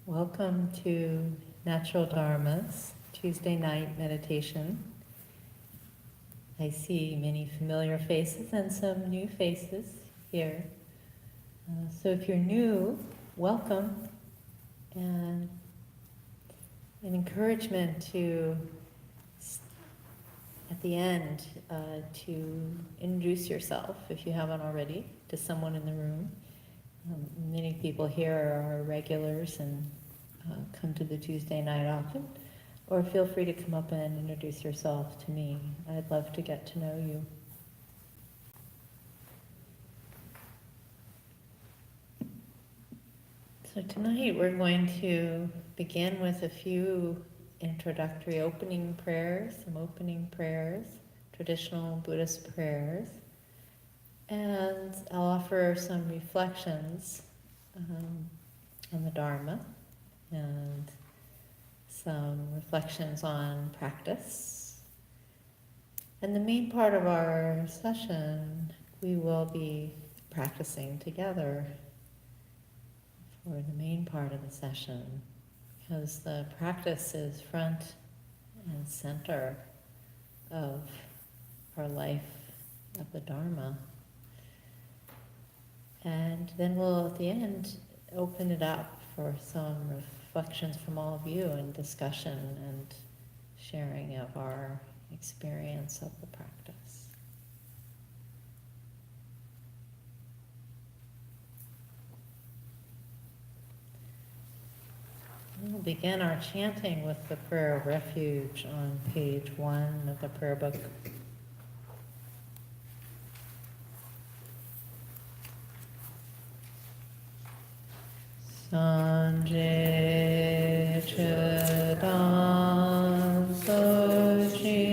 Welcome to Natural Dharma's Tuesday night meditation. I see many familiar faces and some new faces here. So if you're new, welcome, and an encouragement to, at the end, to introduce yourself, if you haven't already, to someone in the room. Many people here are regulars and come to the Tuesday night often, or feel free to come up and introduce yourself to me. I'd love to get to know you. So tonight we're going to begin with a few introductory opening prayers, some opening prayers, traditional Buddhist prayers. And I'll offer some reflections on the Dharma and some reflections on practice. And the main part of our session, we will be practicing together for the main part of the session, because the practice is front and center of our life of the Dharma. And then we'll, at the end, open it up for some reflections from all of you and discussion and sharing of our experience of the practice. We'll begin our chanting with the prayer of refuge on page 1 of the prayer book. Sanje Chedan Sochi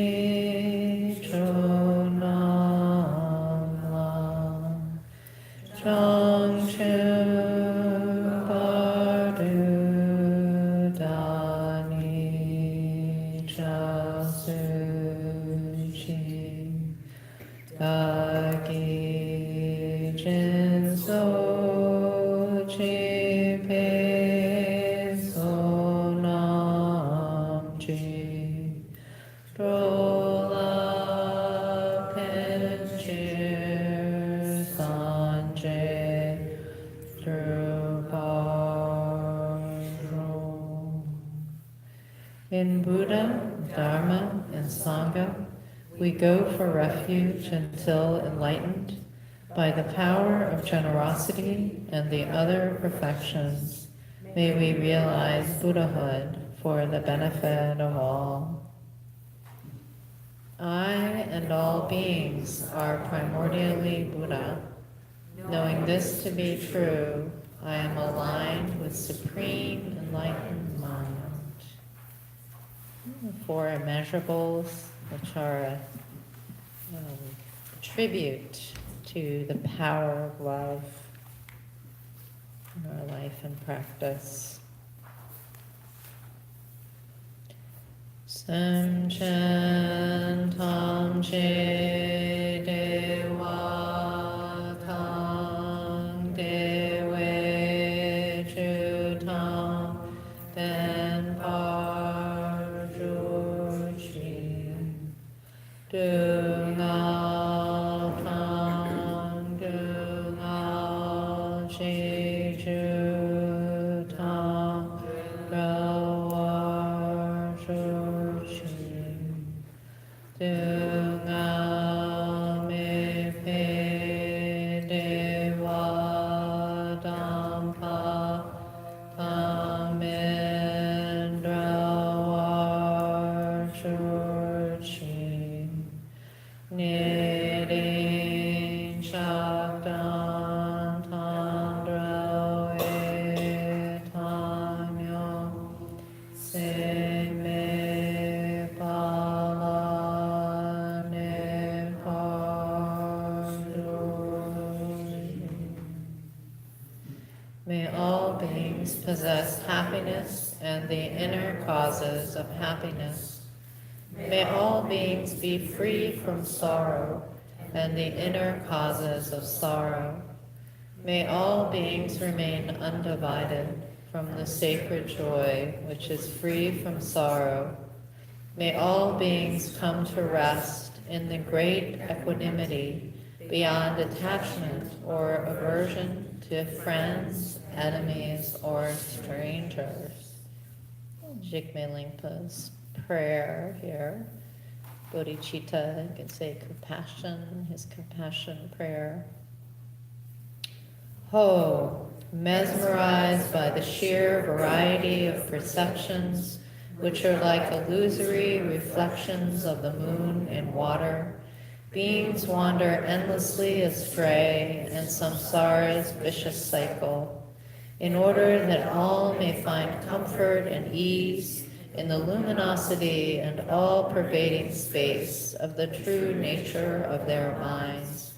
Chonam Lam Changchu Bardu Dani Chasuchi Gagi Jinso In Buddha, Dharma, and Sangha, we go for refuge until enlightened by the power of generosity and the other perfections. May we realize Buddhahood for the benefit of all. I and all beings are primordially Buddha. Knowing this to be true, I am aligned with supreme enlightened mind. The 4 immeasurables, which are a tribute to the power of love in our life and practice. Samchen tam che dewa tang dewe chu tam den par ju chi du ngao tang du ngao chi chu tam ra chu du ngao me pe dewa dam pa amendra war churchi nirin shakdan tandra etamyo se me pala May all beings possess happiness and the inner causes of happiness. May all beings be free from sorrow and the inner causes of sorrow. May all beings remain undivided from the sacred joy which is free from sorrow. May all beings come to rest in the great equanimity beyond attachment or aversion to friends, enemies, or strangers. Jigme Lingpa's prayer here. Bodhicitta, you can say compassion, his compassion prayer. Ho, mesmerized by the sheer variety of perceptions, which are like illusory reflections of the moon in water, beings wander endlessly astray in samsara's vicious cycle, in order that all may find comfort and ease in the luminosity and all-pervading space of the true nature of their minds.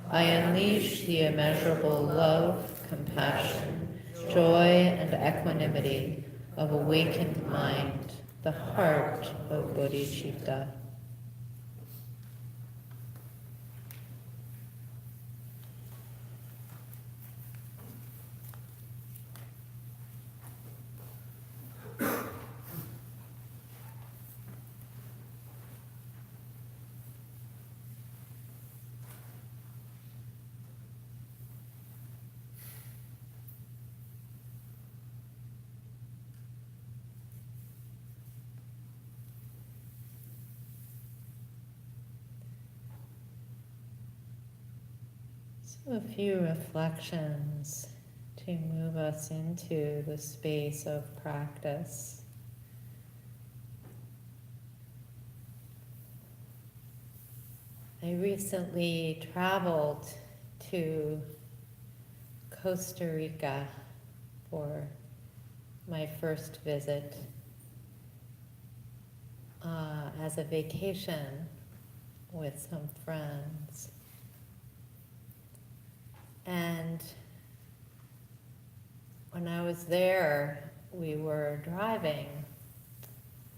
I unleash the immeasurable love, compassion, joy, and equanimity of awakened mind, the heart of bodhicitta. A few reflections to move us into the space of practice. I recently traveled to Costa Rica for my first visit as a vacation with some friends. And when I was there, we were driving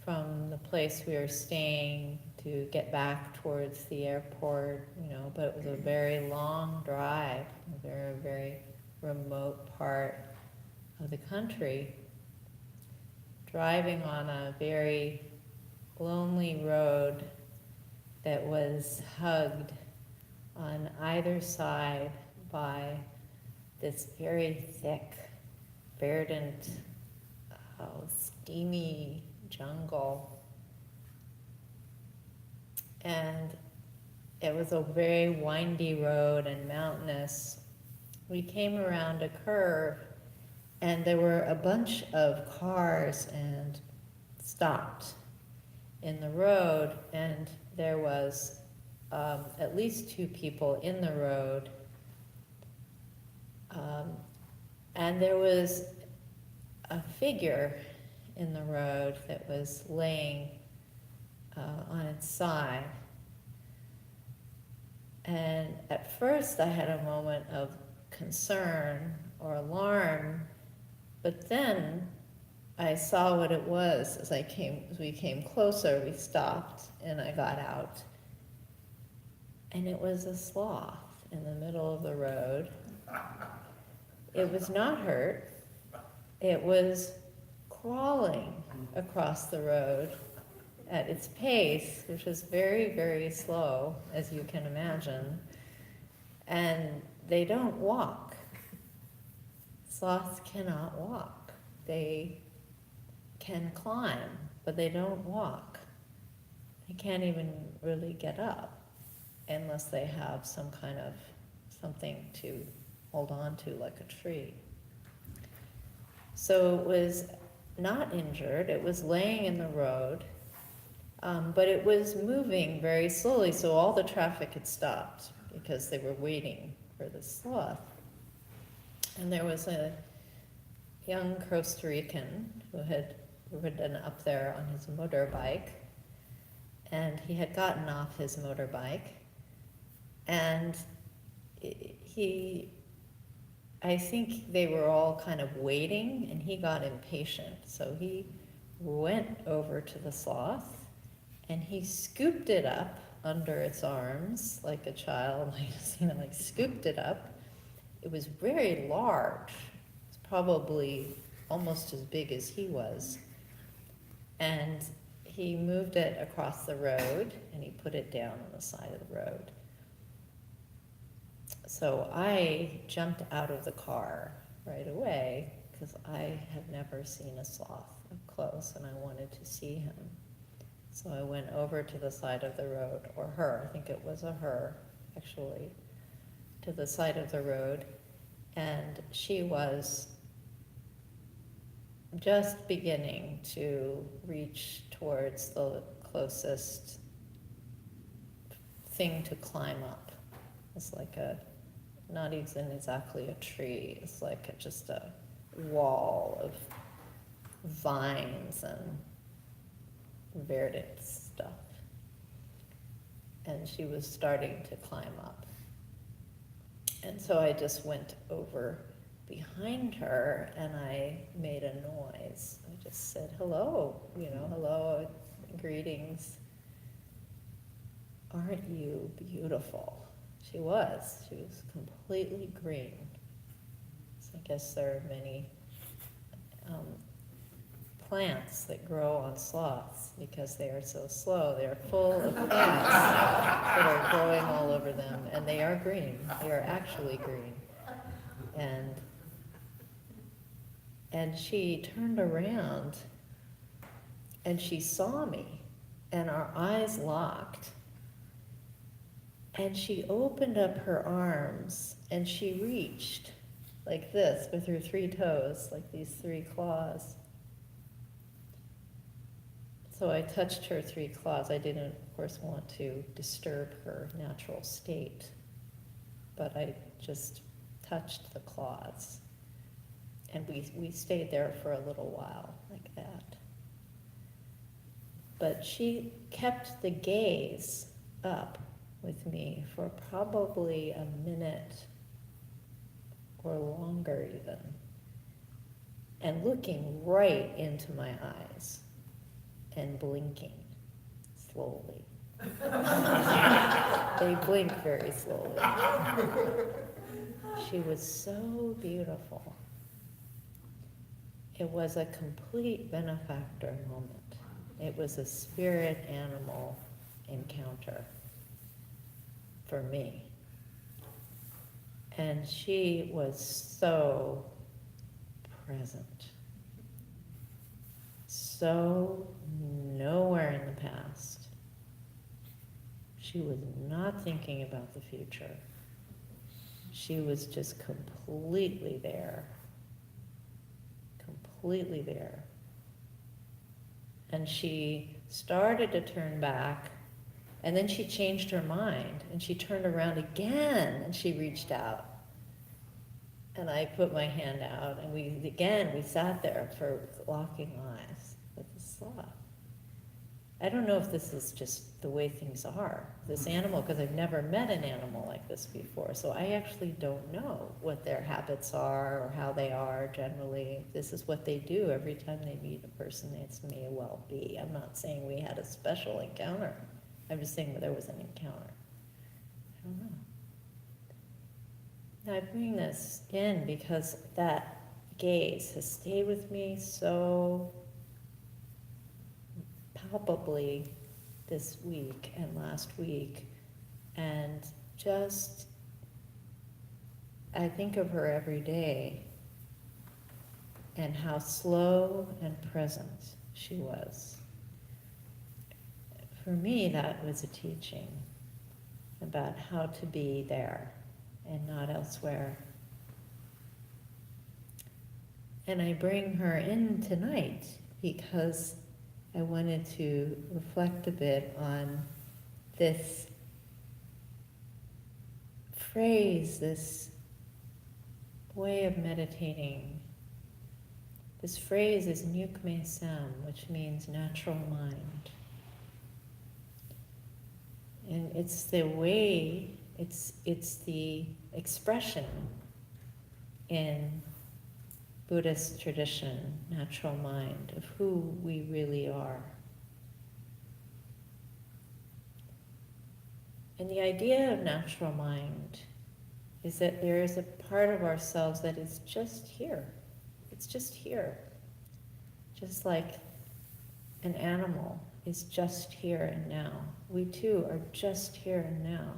from the place we were staying to get back towards the airport, but it was a very long drive, a very, very remote part of the country, driving on a very lonely road that was hugged on either side by this very thick, verdant, steamy jungle. And it was a very windy road and mountainous. We came around a curve and there were a bunch of cars and stopped in the road, and there was at least two people in the road. And there was a figure in the road that was laying on its side. And at first I had a moment of concern or alarm, but then I saw what it was as we came closer. We stopped and I got out. And it was a sloth in the middle of the road. It was not hurt. It was crawling across the road at its pace, which was very, very slow, as you can imagine. And they don't walk. Sloths cannot walk. They can climb, but they don't walk. They can't even really get up unless they have some kind of something to hold on to, like a tree. So it was not injured. It was laying in the road, but it was moving very slowly, so all the traffic had stopped because they were waiting for the sloth. And there was a young Costa Rican who had ridden up there on his motorbike, and he had gotten off his motorbike, and I think they were all kind of waiting, and he got impatient. So he went over to the sloth, and he scooped it up under its arms like a child, scooped it up. It was very large. It's probably almost as big as he was. And he moved it across the road, and he put it down on the side of the road. So I jumped out of the car right away, because I had never seen a sloth up close, and I wanted to see him. So I went over to the side of the road, or her, I think it was a her, actually, to the side of the road, and she was just beginning to reach towards the closest thing to climb up. It's like not even exactly a tree, it's like just a wall of vines and verdant stuff. And she was starting to climb up. And so I just went over behind her and I made a noise. I just said, hello, hello, greetings. Aren't you beautiful? She was completely green. So I guess there are many plants that grow on sloths because they are so slow. They are full of plants that are growing all over them, and they are green. They are actually green. And she turned around and she saw me, and our eyes locked. And she opened up her arms and she reached like this with her 3 toes, like these 3 claws. So I touched her 3 claws. I didn't, of course, want to disturb her natural state, but I just touched the claws. And we stayed there for a little while like that. But she kept the gaze up with me for probably a minute or longer even, and looking right into my eyes and blinking slowly. They blink very slowly. She was so beautiful. It was a complete benefactor moment. It was a spirit animal encounter for me. And she was so present, so nowhere in the past. She was not thinking about the future. She was just completely there. Completely there. And she started to turn back, and then she changed her mind, and she turned around again, and she reached out. And I put my hand out, and we sat there for locking eyes with the sloth. I don't know if this is just the way things are, this animal, because I've never met an animal like this before, so I actually don't know what their habits are or how they are generally. This is what they do every time they meet a person. It may well be. I'm not saying we had a special encounter. I'm just saying that there was an encounter. I don't know. Now I bring this in because that gaze has stayed with me so palpably this week and last week, and just I think of her every day and how slow and present she was. For me, that was a teaching about how to be there and not elsewhere. And I bring her in tonight because I wanted to reflect a bit on this phrase, this way of meditating. This phrase is nyukme sam, which means natural mind. And it's the way, it's the expression in Buddhist tradition, natural mind, of who we really are. And the idea of natural mind is that there is a part of ourselves that is just here. It's just here. Just like an animal is just here and now. We too are just here and now.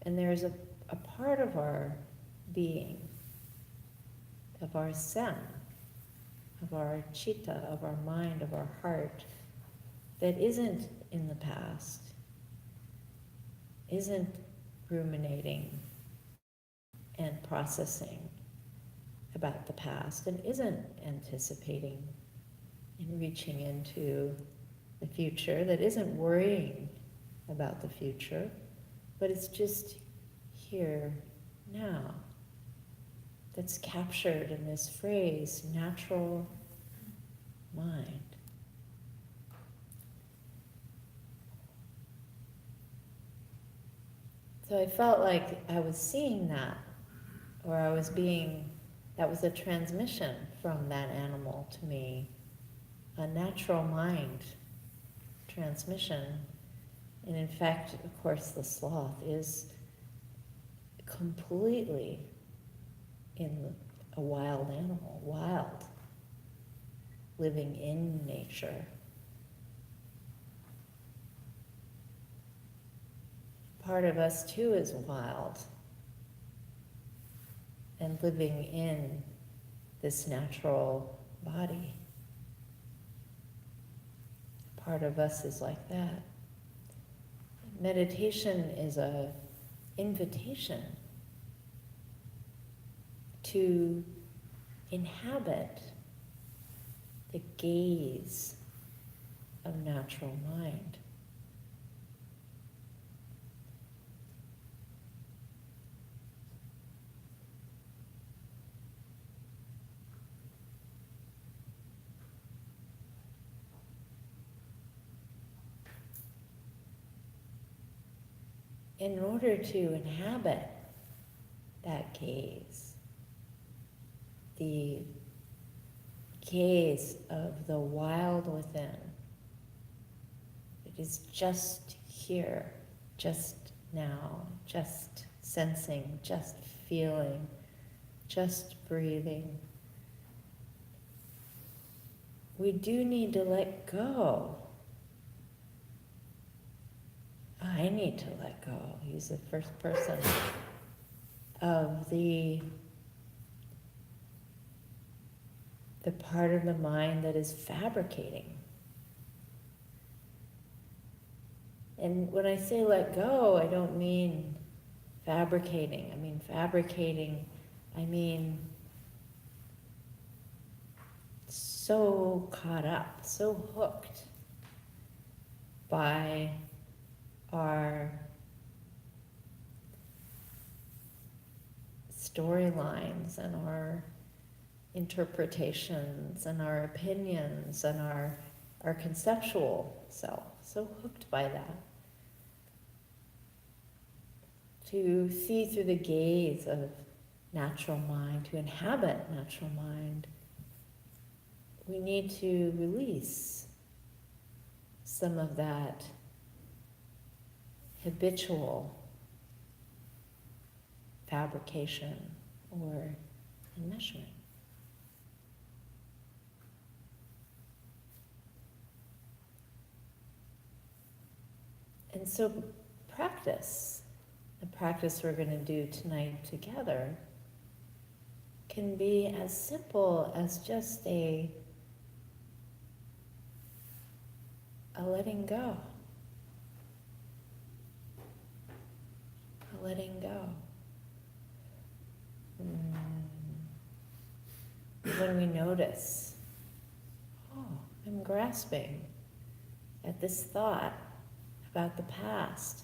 And there's a part of our being, of our sen, of our chitta, of our mind, of our heart, that isn't in the past, isn't ruminating and processing about the past, and isn't anticipating and reaching into the future, that isn't worrying about the future, but it's just here now. That's captured in this phrase, natural mind. So I felt like I was seeing that, or that was a transmission from that animal to me, a natural mind transmission. And in fact, of course, the sloth is completely a wild animal, wild, living in nature. Part of us too is wild and living in this natural body. Part of us is like that. Meditation is an invitation to inhabit the gaze of natural mind. In order to inhabit that gaze, the gaze of the wild within, it is just here, just now, just sensing, just feeling, just breathing. We do need to let go. I need to let go, use the first person, of the part of the mind that is fabricating. And when I say let go, I don't mean fabricating. I mean so caught up, so hooked by our storylines and our interpretations and our opinions and our conceptual self, so hooked by that. To see through the gaze of natural mind, to inhabit natural mind, we need to release some of that habitual fabrication or enmeshment. And so the practice we're going to do tonight together can be as simple as just a letting go. A letting go. When we notice, oh, I'm grasping at this thought about the past.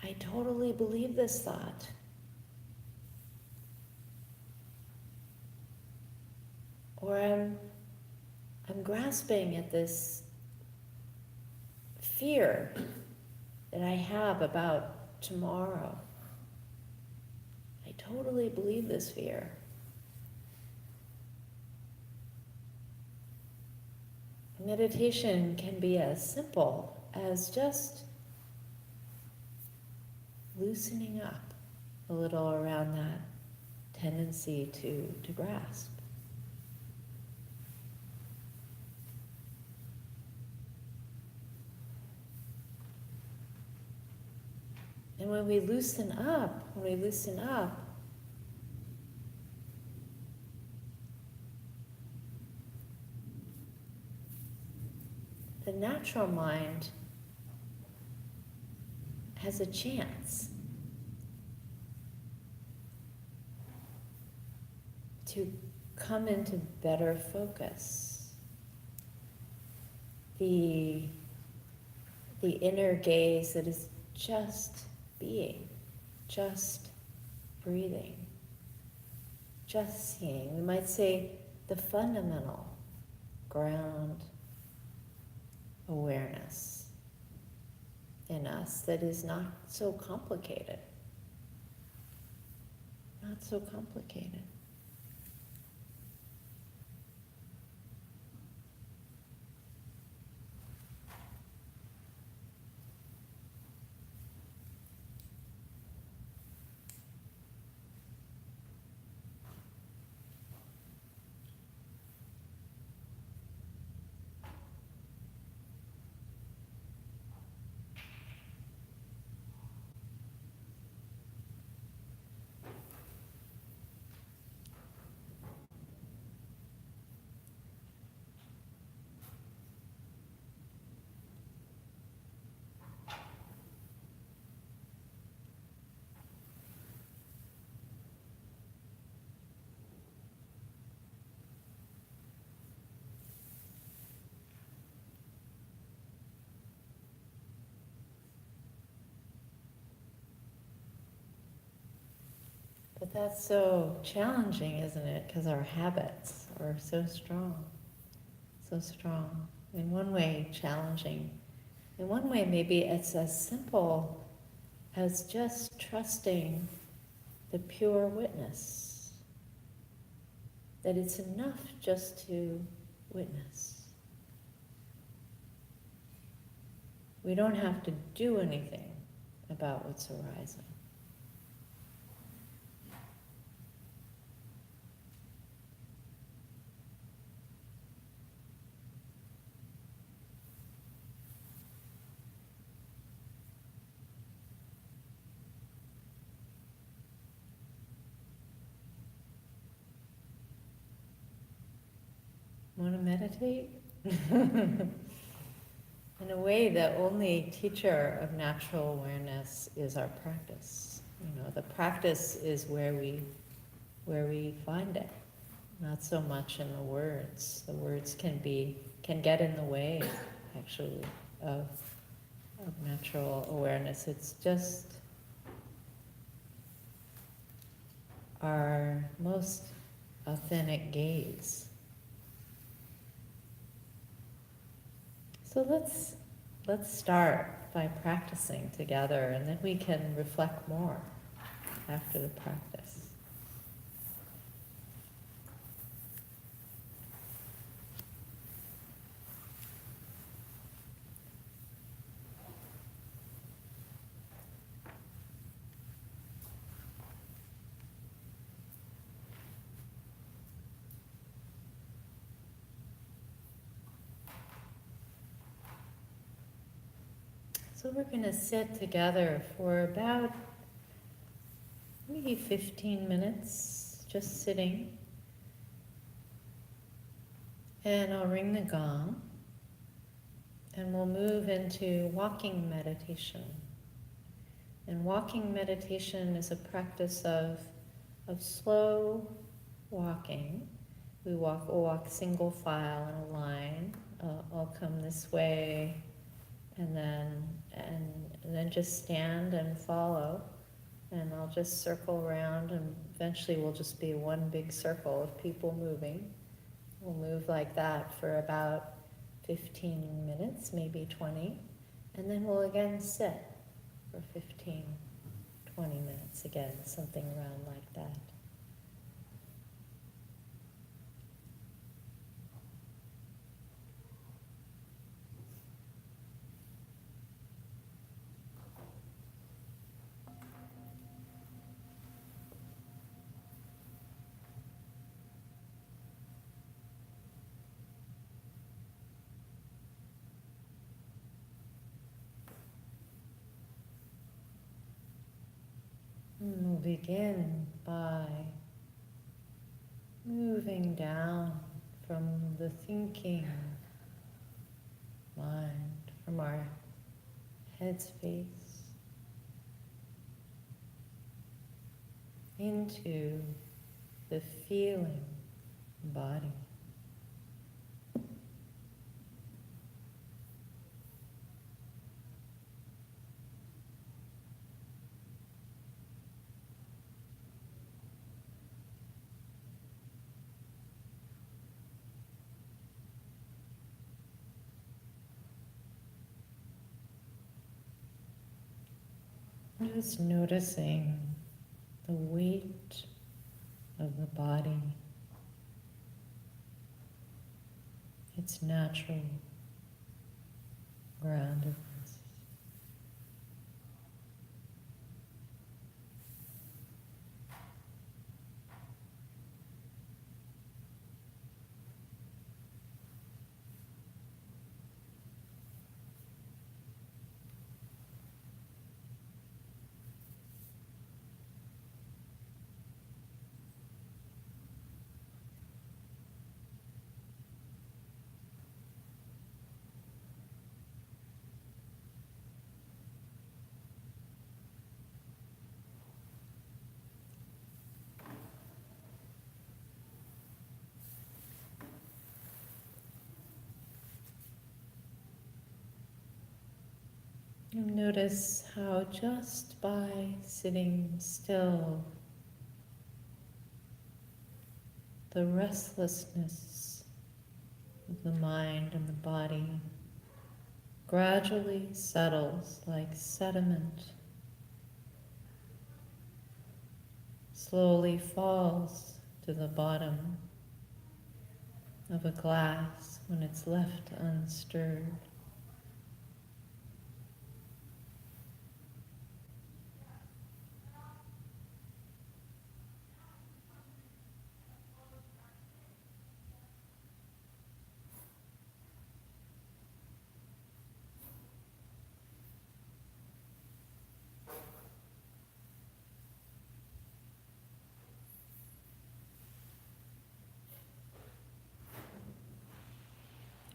I totally believe this thought. Or I'm grasping at this fear that I have about tomorrow. I totally believe this fear. Meditation can be as simple as just loosening up a little around that tendency to grasp. And when we loosen up, the natural mind has a chance to come into better focus. The inner gaze that is just being, just breathing, just seeing. We might say the fundamental ground awareness in us that is not so complicated. Not so complicated. But that's so challenging, isn't it? Because our habits are so strong, so strong. In one way, challenging. In one way, maybe it's as simple as just trusting the pure witness. That it's enough just to witness. We don't have to do anything about what's arising. Want to meditate? In a way, the only teacher of natural awareness is our practice. You know, the practice is where we find it, not so much in the words. The words can get in the way, actually, of natural awareness. It's just our most authentic gaze. So let's start by practicing together, and then we can reflect more after the practice. So we're going to sit together for about maybe 15 minutes, just sitting. And I'll ring the gong, and we'll move into walking meditation. And walking meditation is a practice of slow walking. We'll walk single file in a line. I'll come this way, and then just stand and follow, and I'll just circle around, and eventually we'll just be one big circle of people moving. We'll move like that for about 15 minutes, maybe 20, and then we'll again sit for 15, 20 minutes again, something around like that. begin by moving down from the thinking mind, from our headspace, into the feeling body. Just noticing the weight of the body, its natural groundedness. And notice how just by sitting still, the restlessness of the mind and the body gradually settles like sediment, slowly falls to the bottom of a glass when it's left unstirred.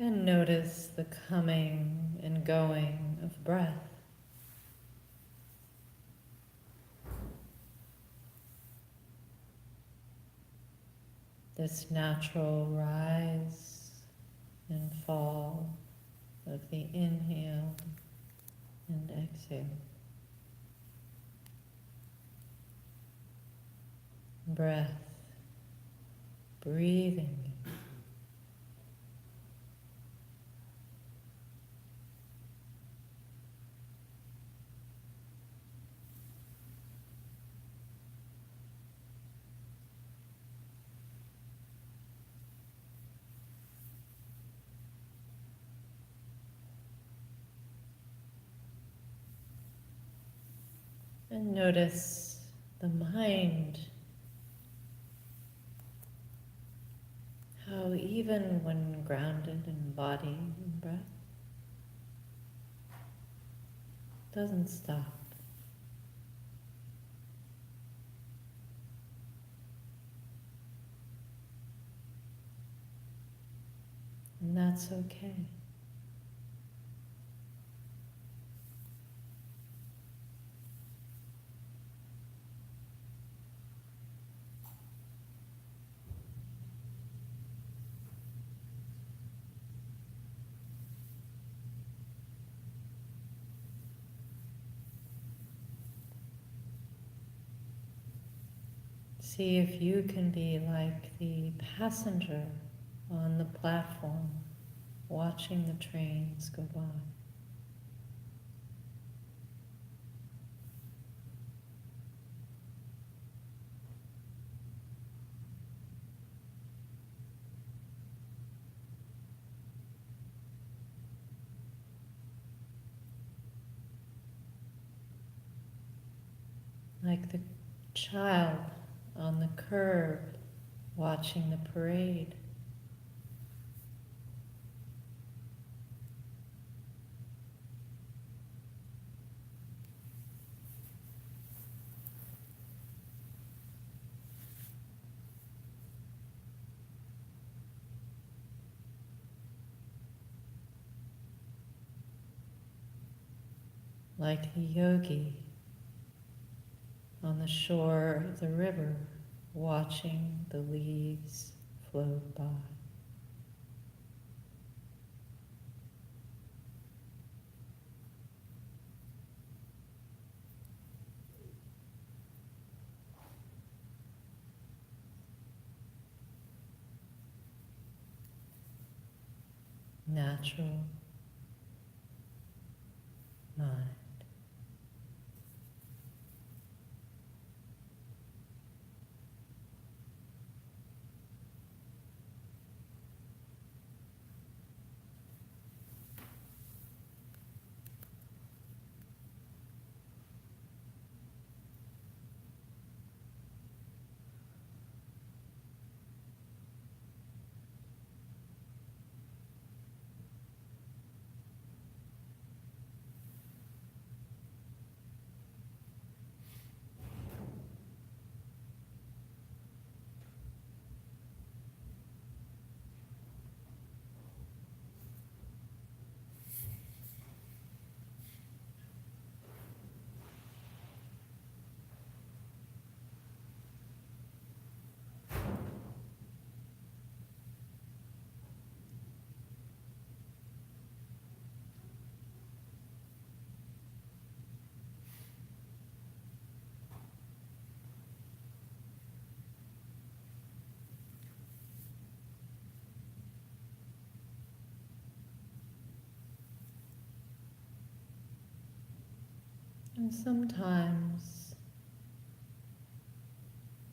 And notice the coming and going of breath. This natural rise and fall of the inhale and exhale. Breath, breathing. And notice the mind, how even when grounded in body and breath, doesn't stop. And that's okay. See if you can be like the passenger on the platform, watching the trains go by. Like the child on the curb watching the parade. like the yogi on the shore of the river, watching the leaves float by. Natural mind. And sometimes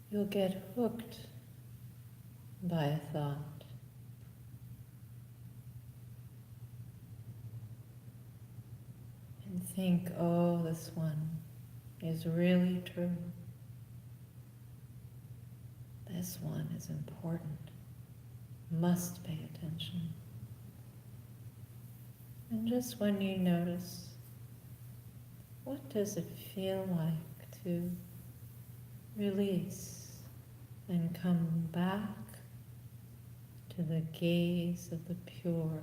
you'll get hooked by a thought and think, oh, this one is really true. This one is important. Must pay attention. And just when you notice, what does it feel like to release and come back to the gaze of the pure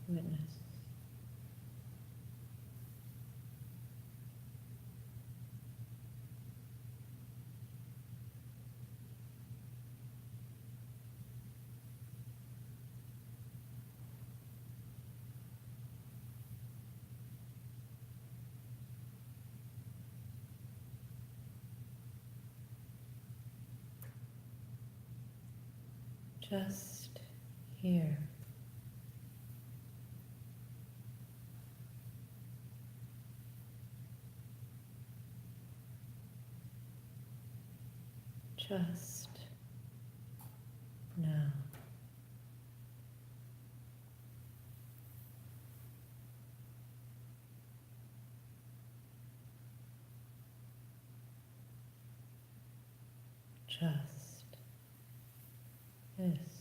witness? Just here. Just now. Just this.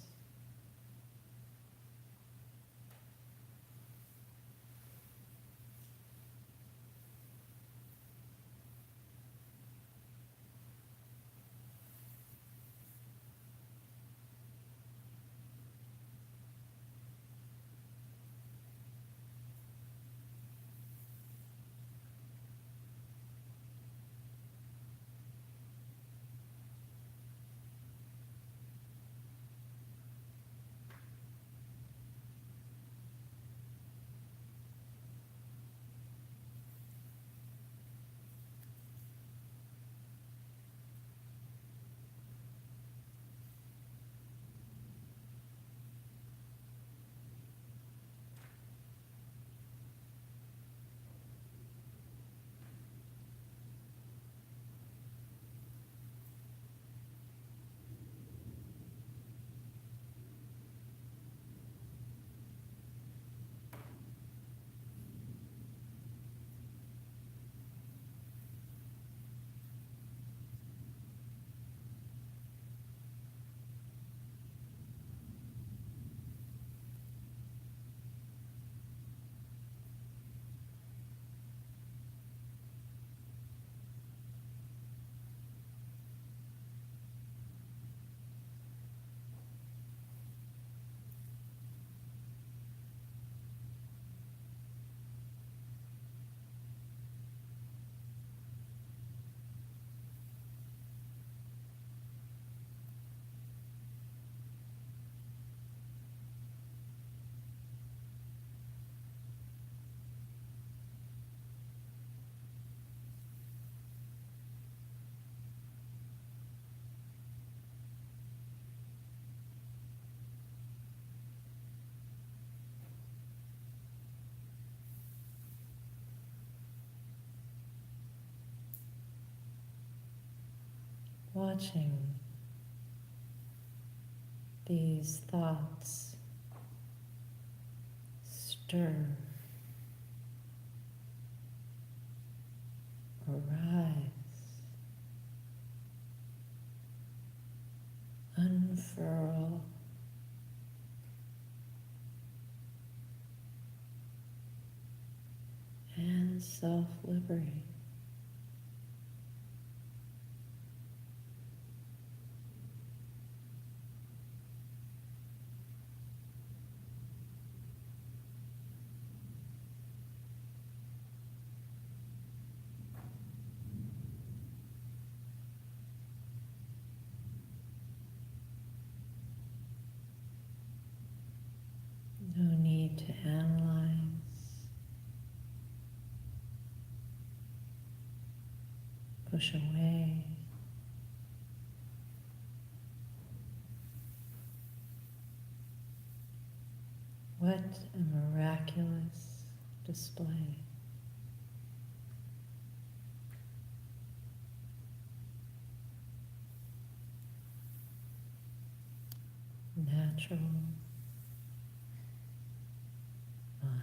watching these thoughts stir, arise, unfurl, and self-liberate. No need to analyze, push away. What a miraculous display. Natural mind.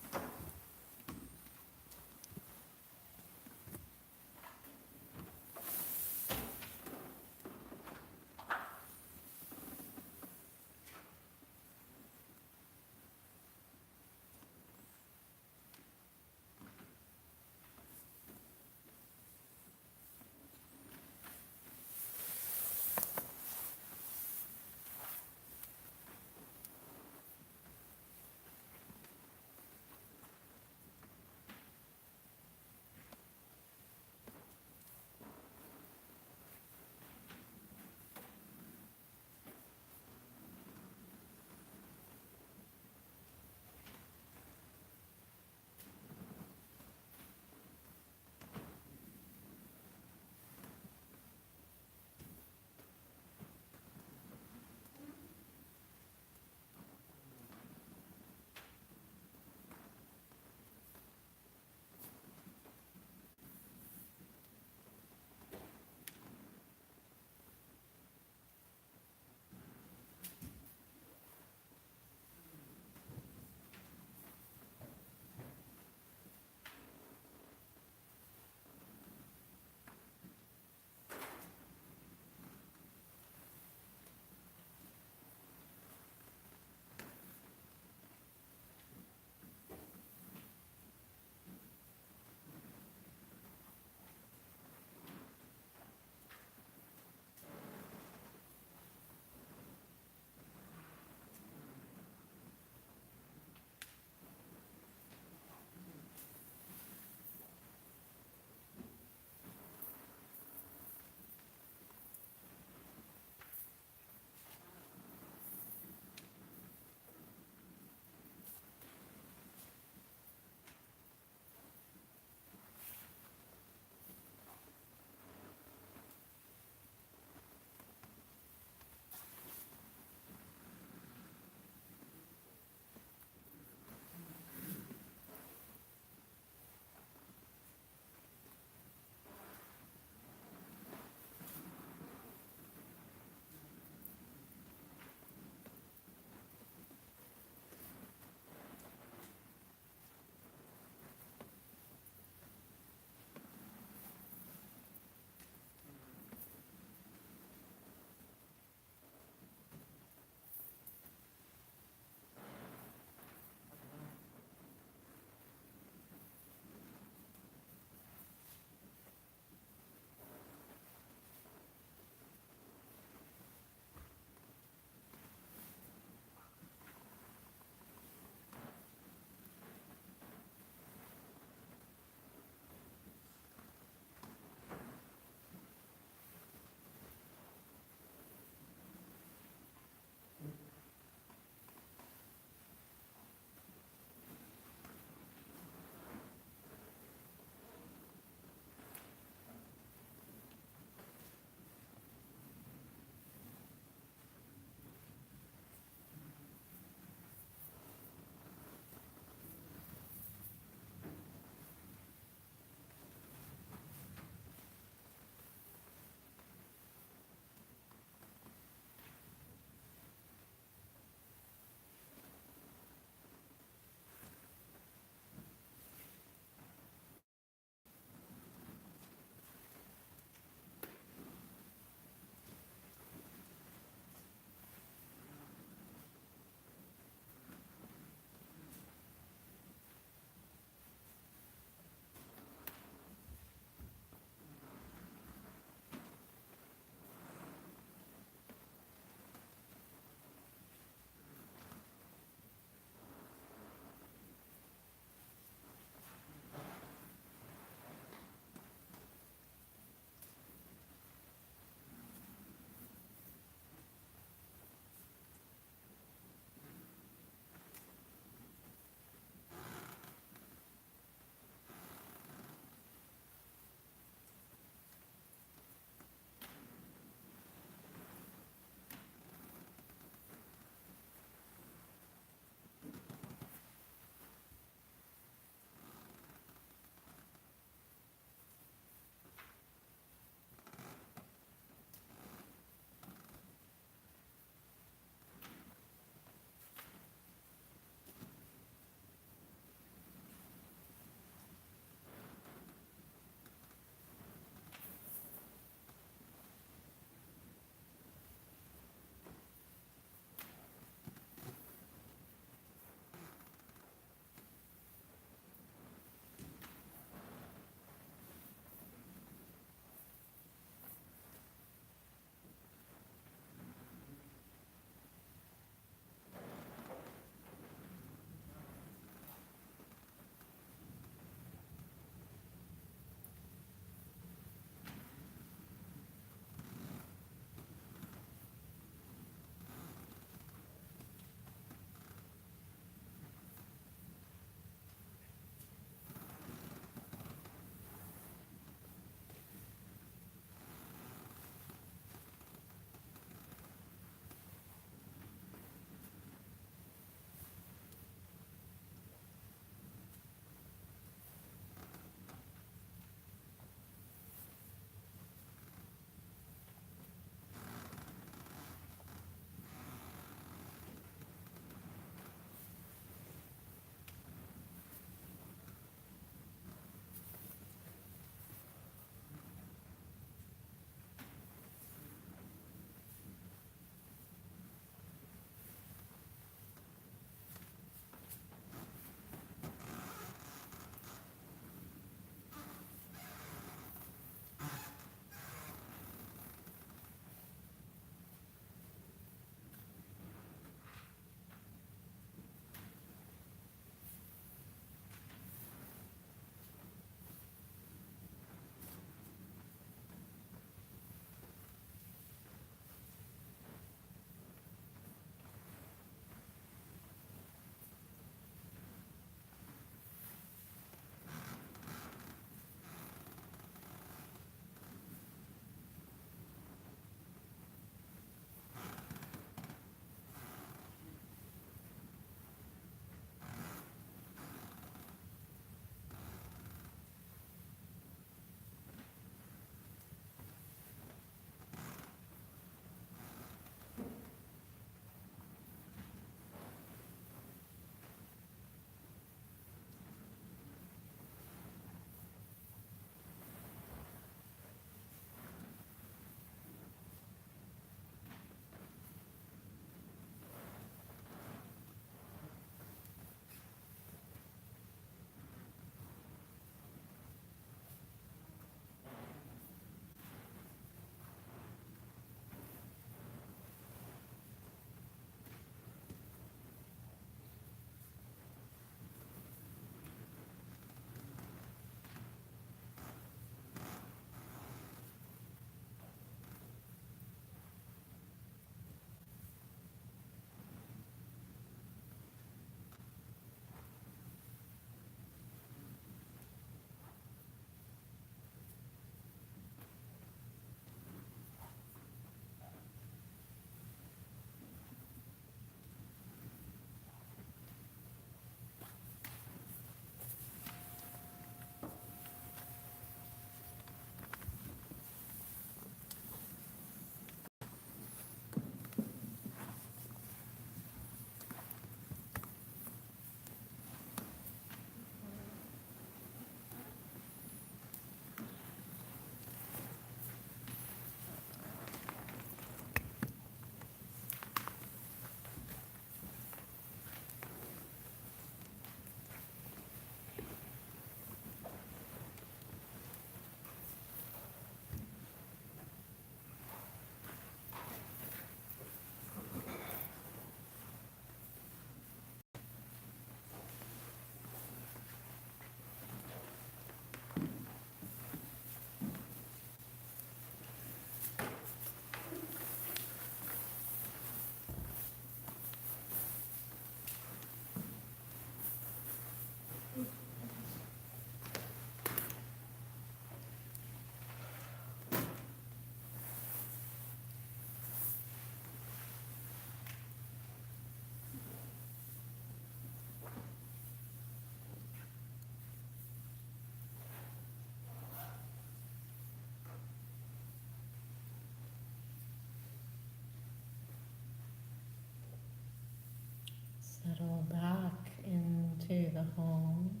Settle back into the home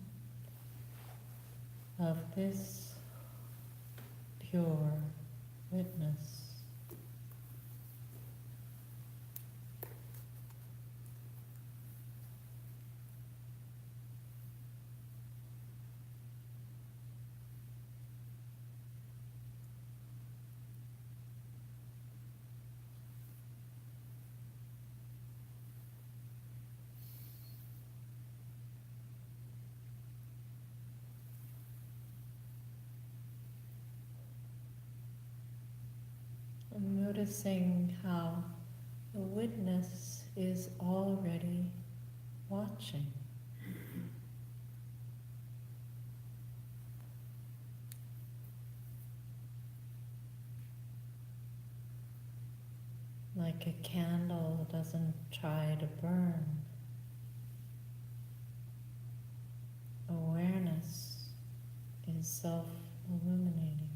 of this pure witness. And noticing how the witness is already watching. Like a candle doesn't try to burn. Awareness is self-illuminating.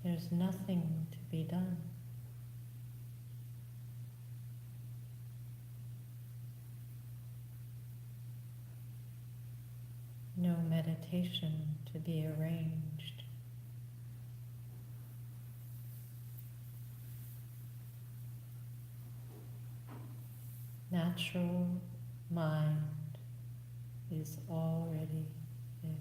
There's nothing to be done. No meditation to be arranged. Natural mind is already there.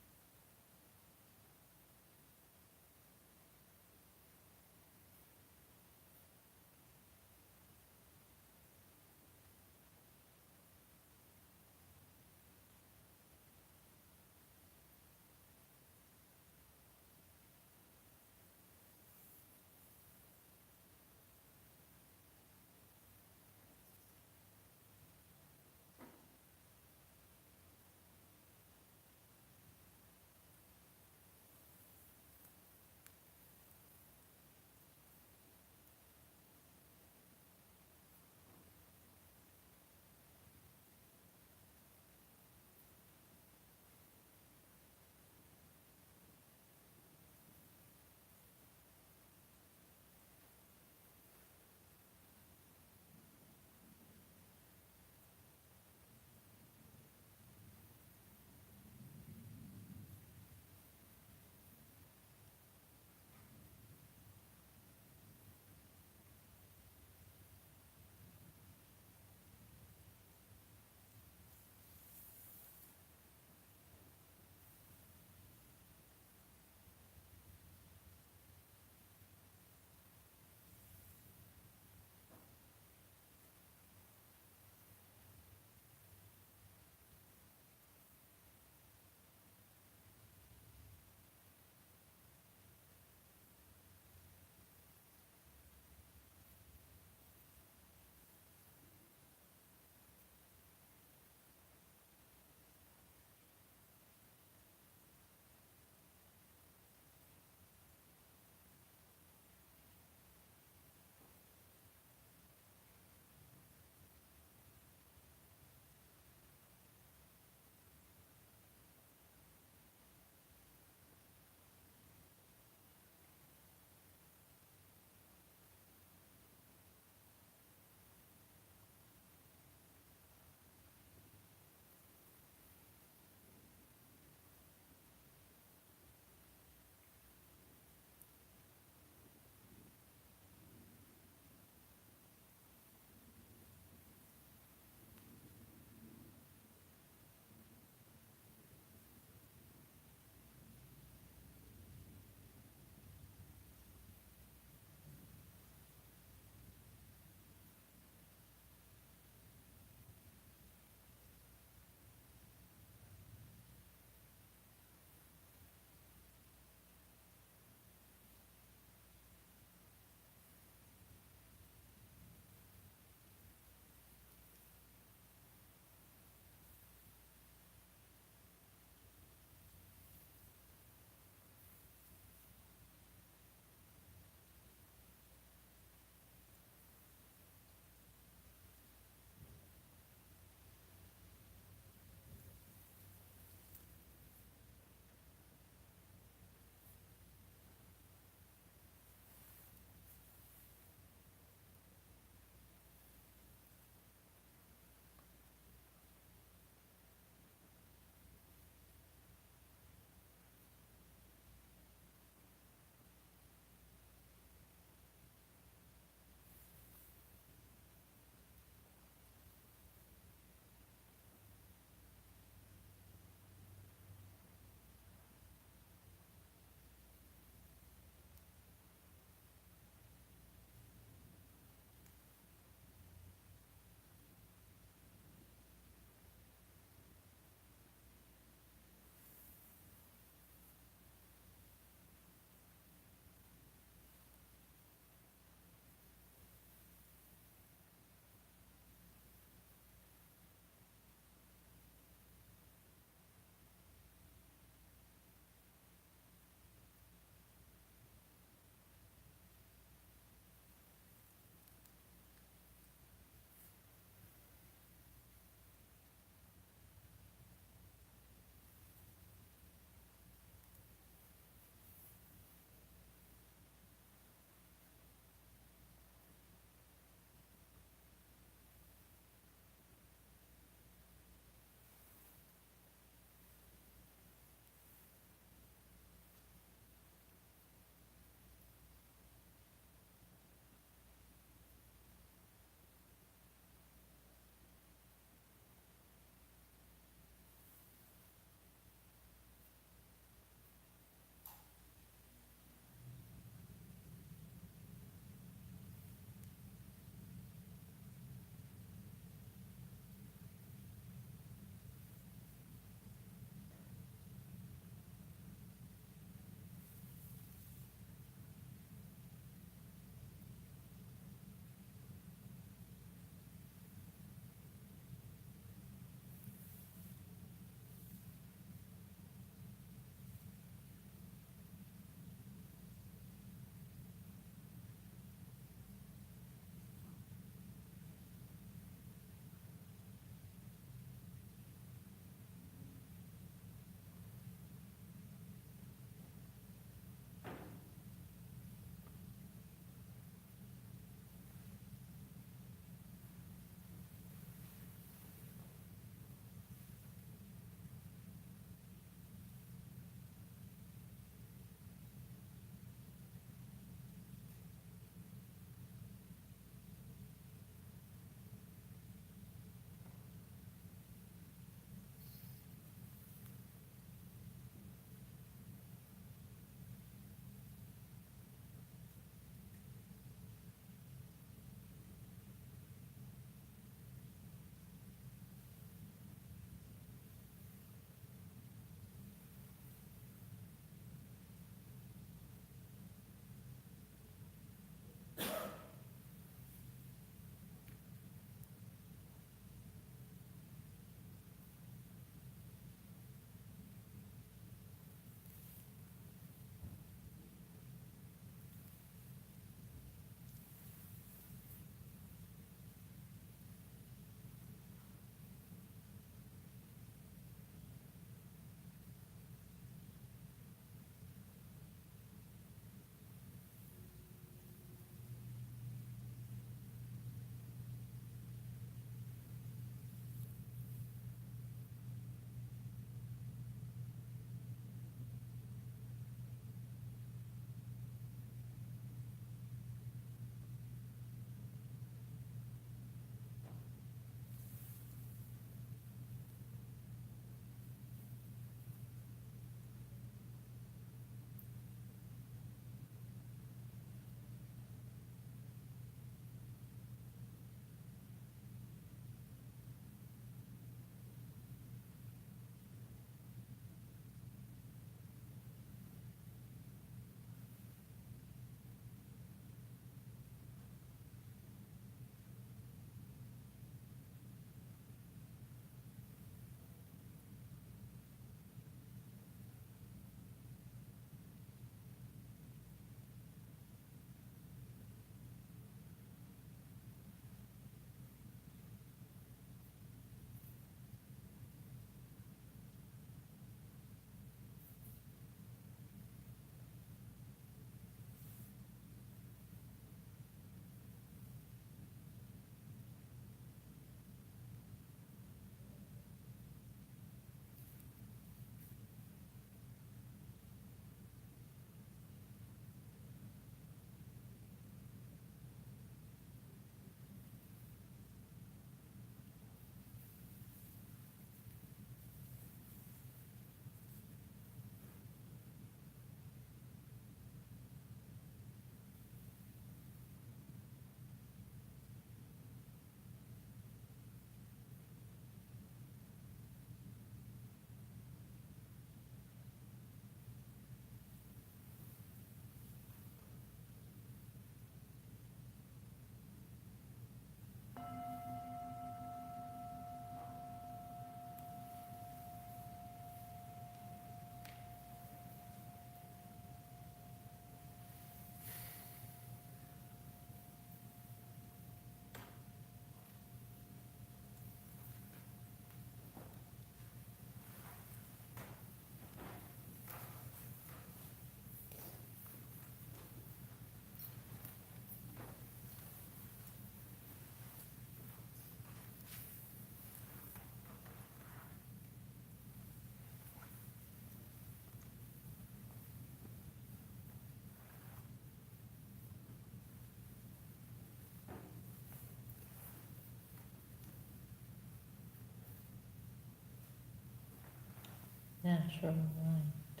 natural light.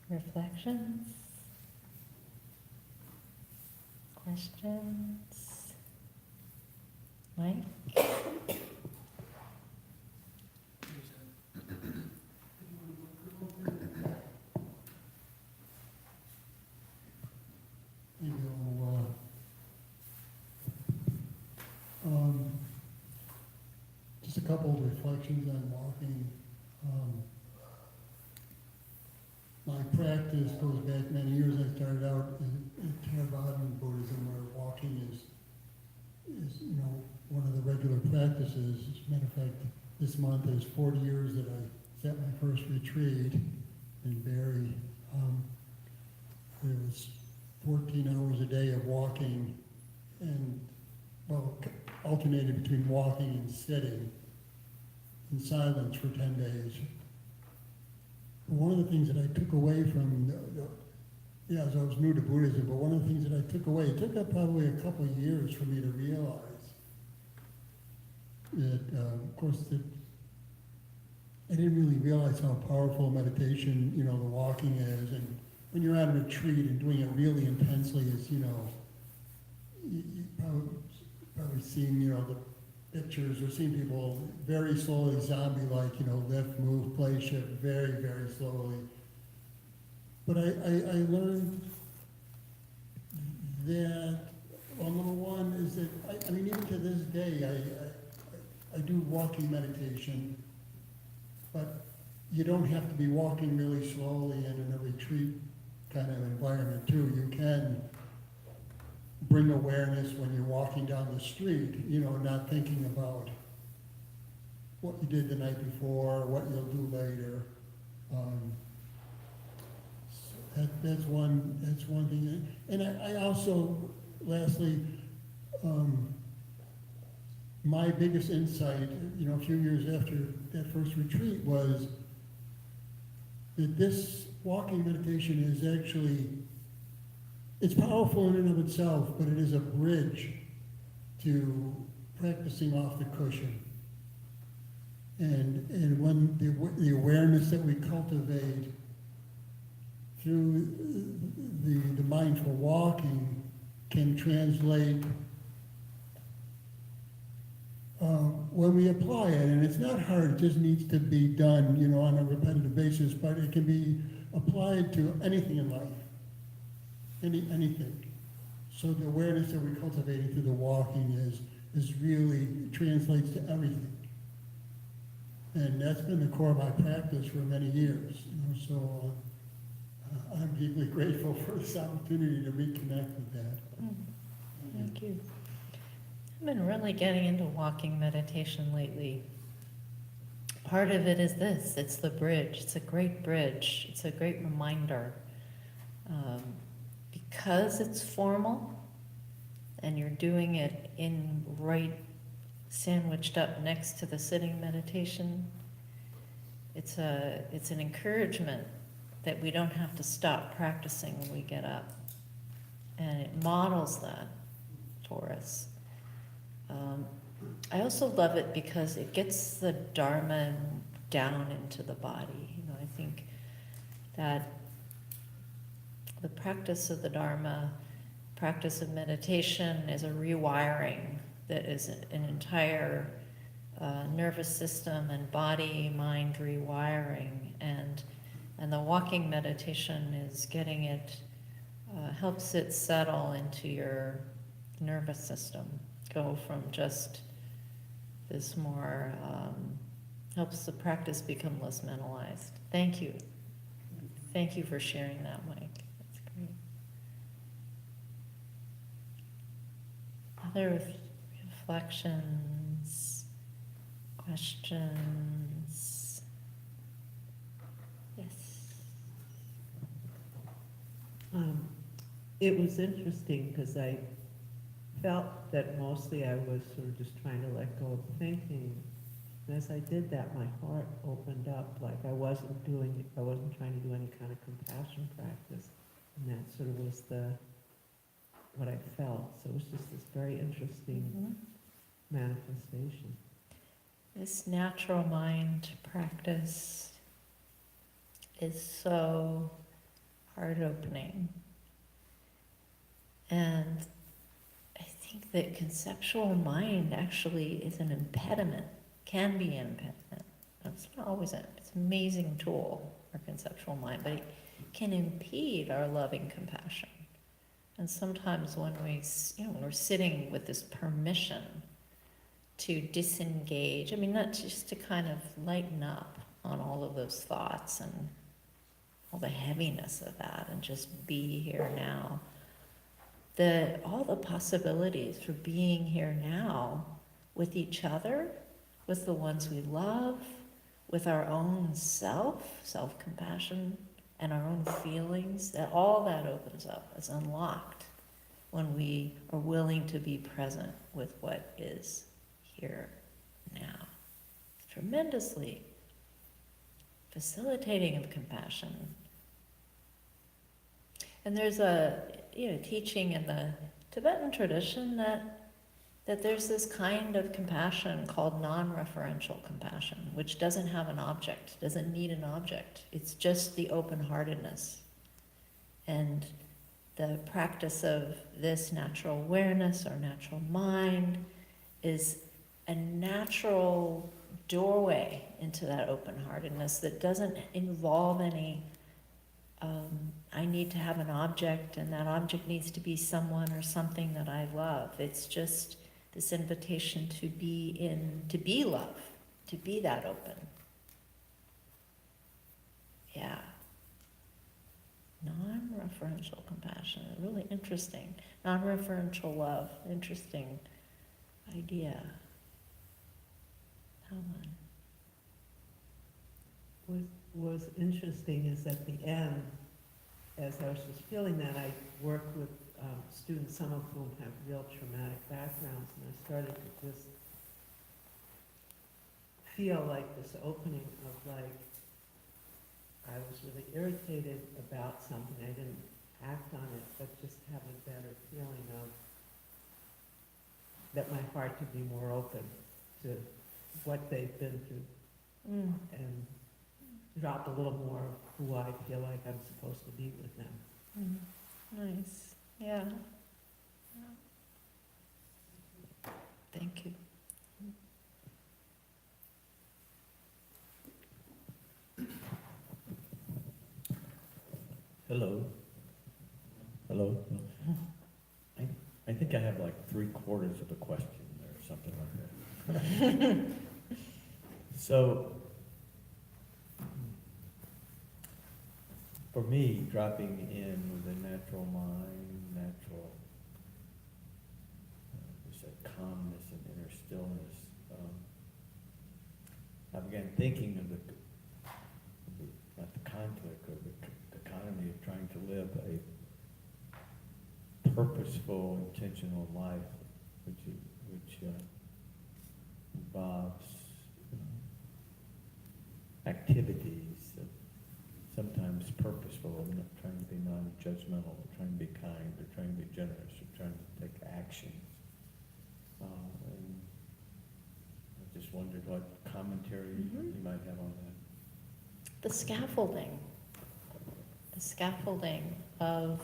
Reflections? Questions? Mike? Just a couple of reflections on walking. My practice goes back many years. I started out in Theravada Buddhism, where walking is one of the regular practices. As a matter of fact, this month is 40 years that I set my first retreat in Barrie. It was 14 hours a day of walking, and alternated between walking and sitting in silence for 10 days. One of the things that I took away from, as I was new to Buddhism, but one of the things that I took away, it took probably a couple of years for me to realize that, of course, that I didn't really realize how powerful meditation, the walking is. And when you're on a retreat and doing it really intensely, you probably seen, the pictures or seen people very slowly, zombie-like, lift, move, play, shift, very, very slowly. But I learned that, number one is that, even to this day, I do walking meditation, but you don't have to be walking really slowly and in a retreat kind of environment too. You can bring awareness when you're walking down the street, not thinking about what you did the night before, what you'll do later. So that's one thing. And I also, lastly, my biggest insight, a few years after that first retreat was that this walking meditation is actually, it's powerful in and of itself, but it is a bridge to practicing off the cushion. And when the awareness that we cultivate through the mindful walking can translate when we apply it, and it's not hard, it just needs to be done, on a repetitive basis, but it can be applied to anything in life. Anything. So the awareness that we're cultivating through the walking is really translates to everything. And that's been the core of my practice for many years. So I'm deeply grateful for this opportunity to reconnect with that. Thank you. I've been really getting into walking meditation lately. Part of it is this, it's the bridge. It's a great bridge. It's a great reminder. Because it's formal and you're doing it sandwiched up next to the sitting meditation, it's an encouragement that we don't have to stop practicing when we get up. And it models that for us. I also love it because it gets the Dharma down into the body. I think that the practice of the Dharma, practice of meditation, is a rewiring that is an entire nervous system and body, mind rewiring. And the walking meditation is getting it, helps it settle into your nervous system. Go from just this more, helps the practice become less mentalized. Thank you. Thank you for sharing that, Mike. Other reflections, questions? Yes. It was interesting because I felt that mostly I was sort of just trying to let go of thinking. And as I did that, my heart opened up, like I wasn't trying to do any kind of compassion practice. And that sort of was what I felt. So it was just this very interesting manifestation. This natural mind practice is so heart-opening. And I think that conceptual mind actually is an impediment, can be an impediment. It's not always it's an amazing tool, our conceptual mind, but it can impede our loving compassion. And sometimes when when we're sitting with this permission to disengage, I mean, not just to kind of lighten up on all of those thoughts and all the heaviness of that and just be here now. All the possibilities for being here now with each other, with the ones we love, with our own self-compassion, and our own feelings, that all that opens up, is unlocked when we are willing to be present with what is here now. Tremendously facilitating of compassion. And there's a teaching in the Tibetan tradition that there's this kind of compassion called non-referential compassion, which doesn't have an object, doesn't need an object. It's just the open-heartedness. And the practice of this natural awareness or natural mind is a natural doorway into that open-heartedness that doesn't involve any I need to have an object, and that object needs to be someone or something that I love. It's just this invitation to be love, to be that open. Yeah. Non-referential compassion, really interesting. Non-referential love, interesting idea. Helen. What was interesting is at the end, as I was just feeling that, I work with students, some of whom have real traumatic backgrounds, and I started to just feel like this opening of like, I was really irritated about something, I didn't act on it, but just have a better feeling of that my heart could be more open to what they've been through, and drop a little more of who I feel like I'm supposed to be with them. Nice. Yeah. Thank you. Hello. Hello. I think I have like 3/4 of a question or something like that. So, for me, dropping in with a natural mind, natural, you said calmness and inner stillness, I began thinking of not the conflict or the economy of trying to live a purposeful, intentional life, which involves activities that sometimes purposeful, I'm not trying to be non-judgmental, we're trying to be kind, we're trying to be generous, we're trying to take actions. And I just wondered what commentary you might have on that. The scaffolding of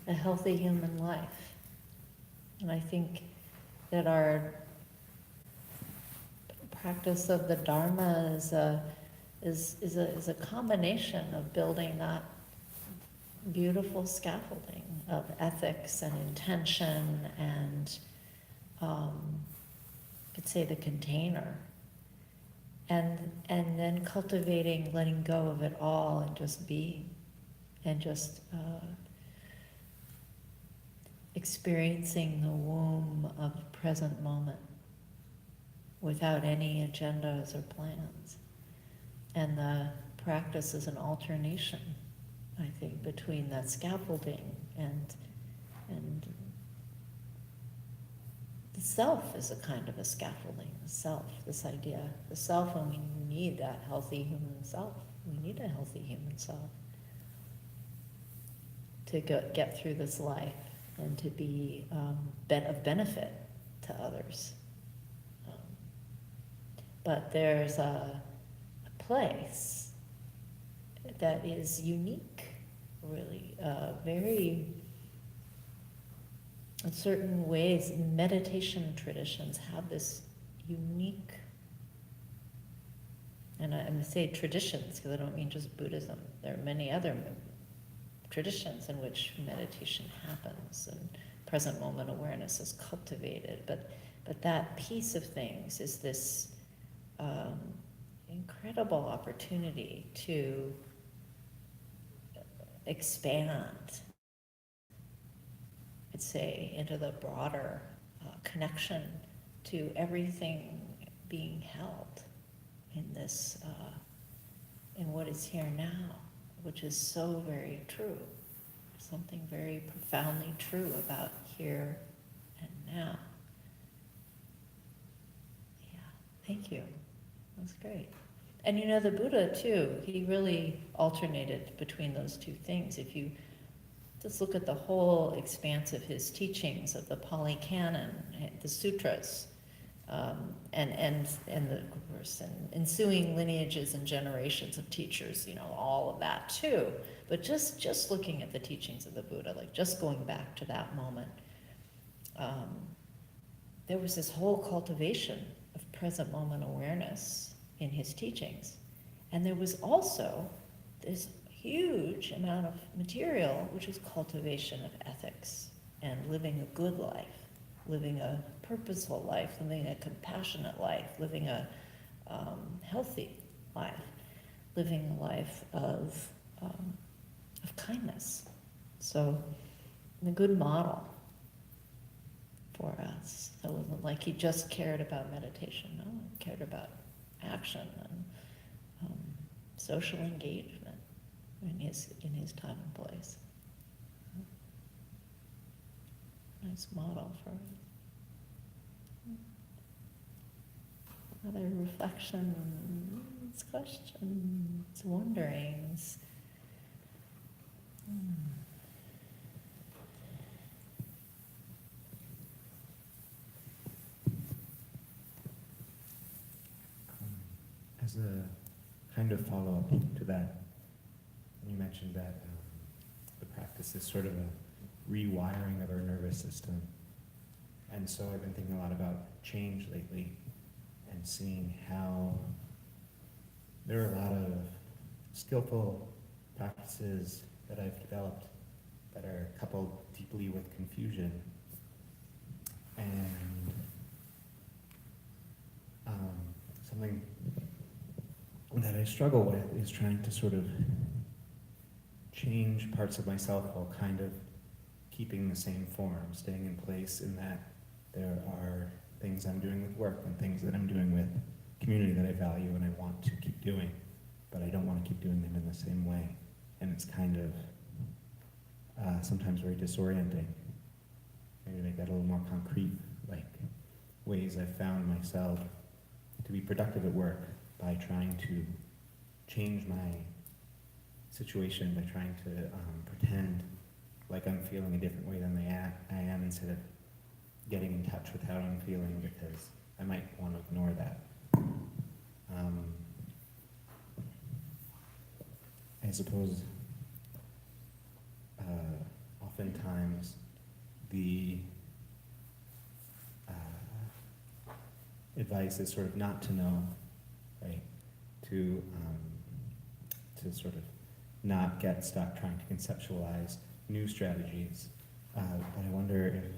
a healthy human life. And I think that our practice of the Dharma is a combination of building that beautiful scaffolding of ethics and intention and could say the container, and then cultivating letting go of it all and just being, and just experiencing the womb of the present moment without any agendas or plans. And the practice is an alternation, I think, between that scaffolding and the self is a kind of a scaffolding, the self, this idea, the self, and we need that healthy human self. We need a healthy human self to get through this life and to be of benefit to others but there's a place that is unique, really, very, in certain ways, meditation traditions have this unique, and I'm going to say traditions because I don't mean just Buddhism. There are many other traditions in which meditation happens and present moment awareness is cultivated. But that piece of things is this incredible opportunity to expand, I'd say, into the broader connection to everything being held in this, in what is here now, which is so very true. Something very profoundly true about here and now. Yeah, thank you. That's great. And you know, the Buddha too, he really alternated between those two things. If you just look at the whole expanse of his teachings of the Pali Canon, the sutras, and the of course, and ensuing lineages and generations of teachers, you know, all of that too. But just looking at the teachings of the Buddha, like just going back to that moment, there was this whole cultivation of present moment awareness in his teachings. And there was also this huge amount of material, which is cultivation of ethics and living a good life, living a purposeful life, living a compassionate life, living a healthy life, living a life of kindness. So, a good model for us. It wasn't like he just cared about meditation. No, he cared about action and social engagement in his time and place. Nice model for other reflections, questions, wonderings. As a kind of follow-up to that, you mentioned that the practice is sort of a rewiring of our nervous system. And so I've been thinking a lot about change lately and seeing how there are a lot of skillful practices that I've developed that are coupled deeply with confusion. And something that I struggle with is trying to sort of change parts of myself while kind of keeping the same form, staying in place in that there are things I'm doing with work and things that I'm doing with community that I value and I want to keep doing, but I don't want to keep doing them in the same way. And it's kind of sometimes very disorienting. Maybe to make that a little more concrete, like ways I've found myself to be productive at work by trying to change my situation, by trying to pretend like I'm feeling a different way than I am instead of getting in touch with how I'm feeling, because I might want to ignore that. I suppose oftentimes the advice is sort of not to know, right? To sort of not get stuck trying to conceptualize new strategies. But I wonder if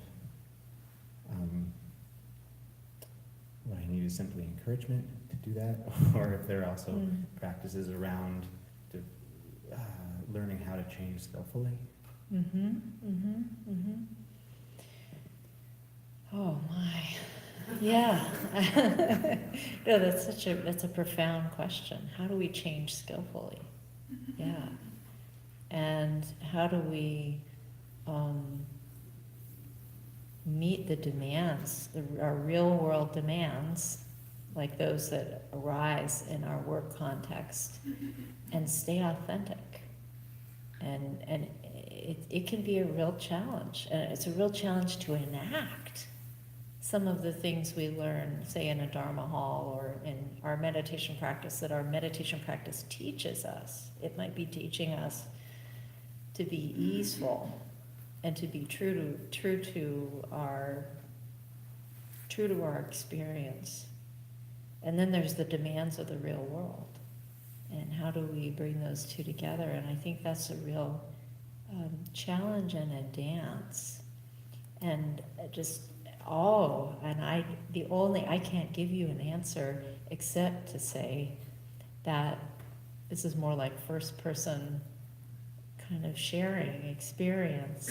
what I need is simply encouragement to do that, or if there are also practices around learning how to change skillfully. Oh my, yeah. No, that's a profound question. How do we change skillfully? Yeah, and how do we meet the demands, our real world demands, like those that arise in our work context, and stay authentic? And it can be a real challenge, and it's a real challenge to enact some of the things we learn, say in a Dharma hall or in our meditation practice, that our meditation practice teaches us. It might be teaching us to be easeful and to be true to our experience. And then there's the demands of the real world. And how do we bring those two together? And I think that's a real challenge and a dance. And I can't give you an answer except to say that this is more like first person kind of sharing experience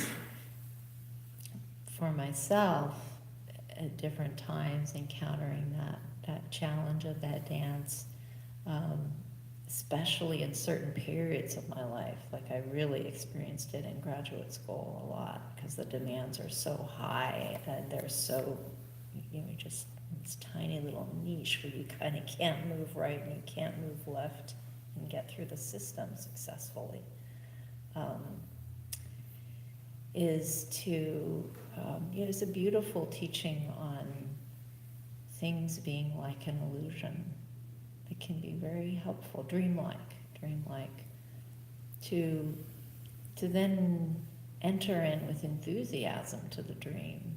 for myself at different times, encountering that challenge of that dance, especially in certain periods of my life. Like I really experienced it in graduate school a lot because the demands are so high and they're so, just this tiny little niche where you kind of can't move right and you can't move left and get through the system successfully. It's a beautiful teaching on things being like an illusion. It can be very helpful, dreamlike, to then enter in with enthusiasm to the dream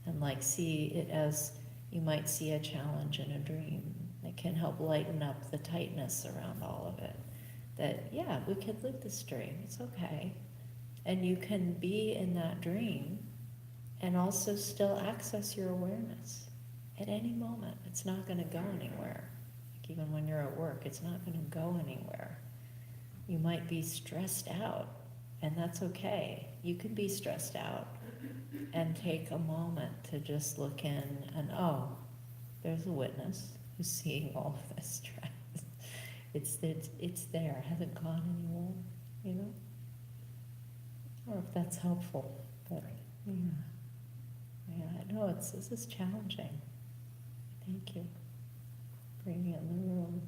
and like see it as you might see a challenge in a dream. It can help lighten up the tightness around all of it. That, yeah, we could live this dream, it's okay. And you can be in that dream and also still access your awareness at any moment. It's not going to go anywhere. Like even when you're at work, it's not going to go anywhere. You might be stressed out, and that's okay. You can be stressed out and take a moment to just look in and, oh, there's a witness who's seeing all of this stress. It's there, it hasn't gone anywhere, Or if that's helpful, but no, this is challenging. Thank you for bringing it in the room.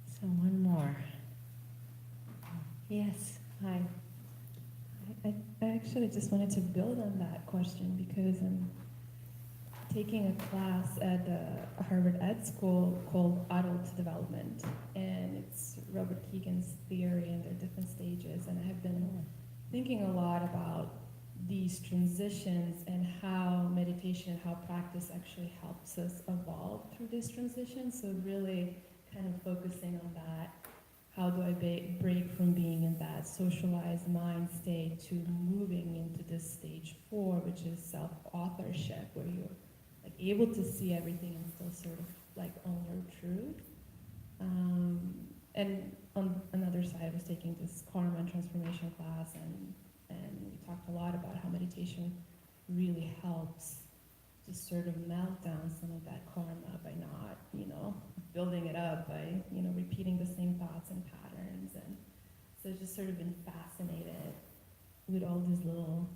So one more. Yes, hi. I actually just wanted to build on that question because I'm taking a class at Harvard Ed School called Adult Development, and it's Robert Keegan's theory, and there are different stages, and I have been thinking a lot about these transitions and how meditation, how practice actually helps us evolve through these transitions. So really kind of focusing on that. How do I break from being in that socialized mind state to moving into this stage 4, which is self-authorship, where you're like able to see everything and still sort of like own your truth. And on another side, I was taking this karma and transformation class, and we talked a lot about how meditation really helps to sort of melt down some of that karma by not, building it up, by, repeating the same thoughts and patterns. And so I've just sort of been fascinated with all these little,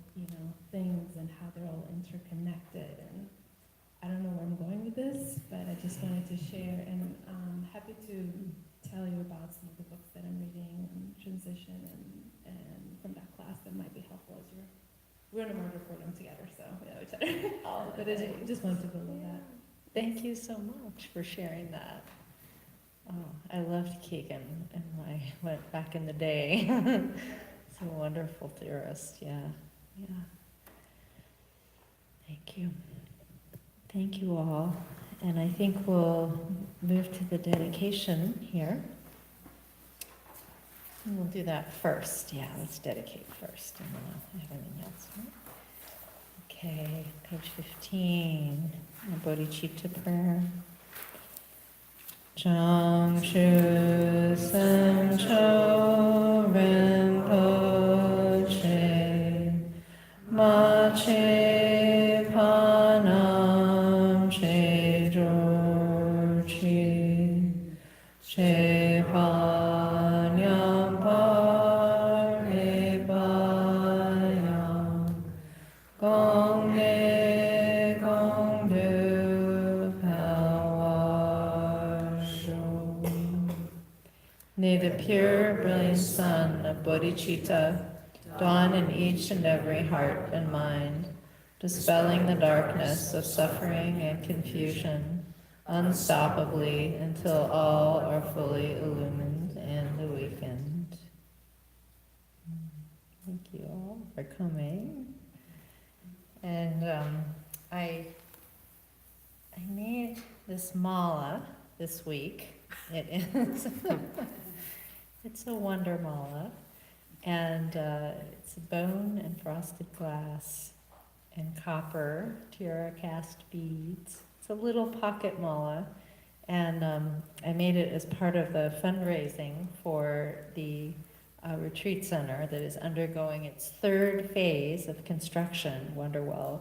things and how they're all interconnected. And I don't know where I'm going with this, but I just wanted to share, and I'm happy to tell you about some of the books that I'm reading on transition and from that class that might be helpful as we're in a murder program together, so we know each other. But I just wanted to build on that. Thank you so much for sharing that. Oh, I loved Keegan, and I went back in the day. He's a wonderful theorist, yeah. Thank you. Thank you all. And I think we'll move to the dedication here. And we'll do that first. Yeah, let's dedicate first, and then I'll have an announcement. Okay, page 15, the Bodhicitta prayer. Changshu Samcho Rinpoche Mache Panam Che Dorchi Che Panyam Pare Bayam Gong Ne Gong Du Power Shou May the pure, brilliant sun of bodhicitta dawn in each and every heart and mind, dispelling the darkness of suffering and confusion unstoppably until all are fully illumined and awakened. Thank you all for coming. And I made this mala this week. It is it's a wonder mala, and it's bone and frosted glass and copper tiara cast beads. It's a little pocket mala, and I made it as part of the fundraising for the retreat center that is undergoing its third phase of construction, Wonderwell.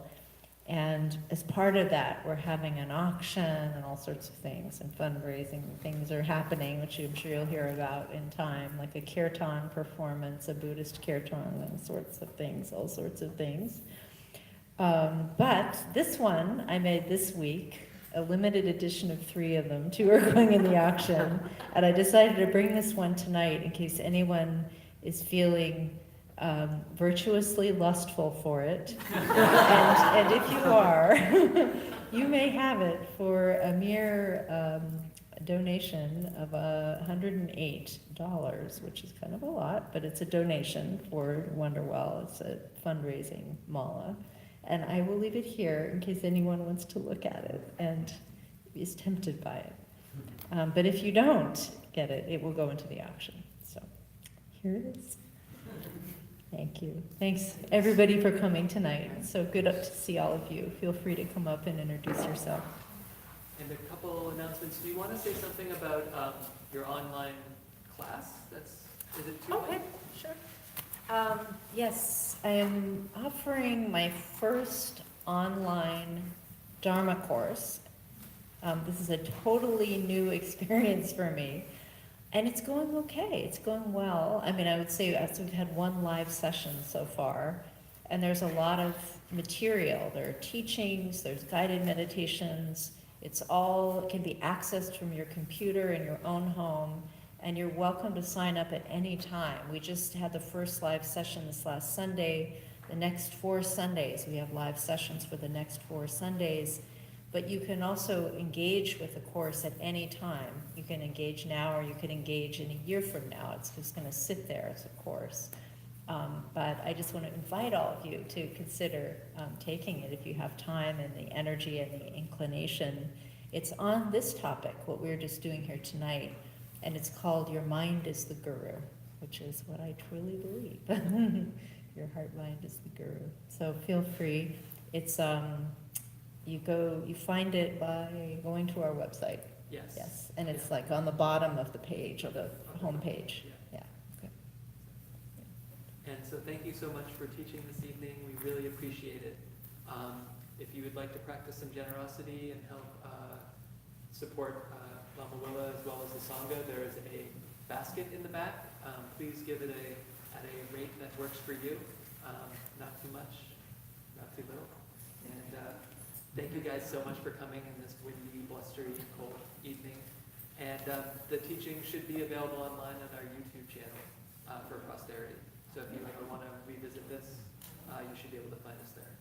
And as part of that, we're having an auction and all sorts of things, and fundraising things are happening, which I'm sure you'll hear about in time, like a kirtan performance, a Buddhist kirtan, and sorts of things, all sorts of things. But this one I made this week, a limited edition of 3 of them. 2 are going in the auction, and I decided to bring this one tonight in case anyone is feeling virtuously lustful for it. And if you are, you may have it for a mere donation of $108, which is kind of a lot, but it's a donation for Wonderwell. It's a fundraising mala. And I will leave it here in case anyone wants to look at it and is tempted by it. But if you don't get it, it will go into the auction. So here it is. Thank you. Thanks, everybody, for coming tonight. It's so good to see all of you. Feel free to come up and introduce yourself. And a couple announcements. Do you want to say something about your online class? Is it too Okay, late? sure. Yes, I am offering my first online Dharma course. This is a totally new experience for me. And it's going okay, it's going well. I mean, I would say we've had 1 live session so far, and there's a lot of material. There are teachings, there's guided meditations. It can be accessed from your computer in your own home, and you're welcome to sign up at any time. We just had the first live session this last Sunday. The next 4 Sundays, we have live sessions for the next 4 Sundays. But you can also engage with the course at any time. You can engage now, or you can engage in a year from now. It's just going to sit there as a course. But I just want to invite all of you to consider taking it if you have time and the energy and the inclination. It's on this topic, what we're just doing here tonight, and it's called Your Mind is the Guru, which is what I truly believe. Your heart mind is the guru. So feel free. It's you find it by going to our website. Yes. Yes, and it's like on the bottom of the page, or the home page. Yeah. Yeah, okay. And so thank you so much for teaching this evening. We really appreciate it. If you would like to practice some generosity and help support Lama Willa as well as the Sangha, there is a basket in the back. Please give it at a rate that works for you. Not too much, not too little. And thank you guys so much for coming in this windy, blustery, cold evening. And the teaching should be available online on our YouTube channel for posterity. So if you ever want to revisit this, you should be able to find us there.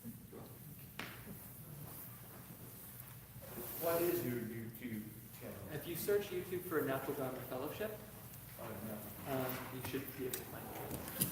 You're welcome. What is your YouTube channel? If you search YouTube for Natural Dharma Fellowship, Oh, no. you should be able to find it.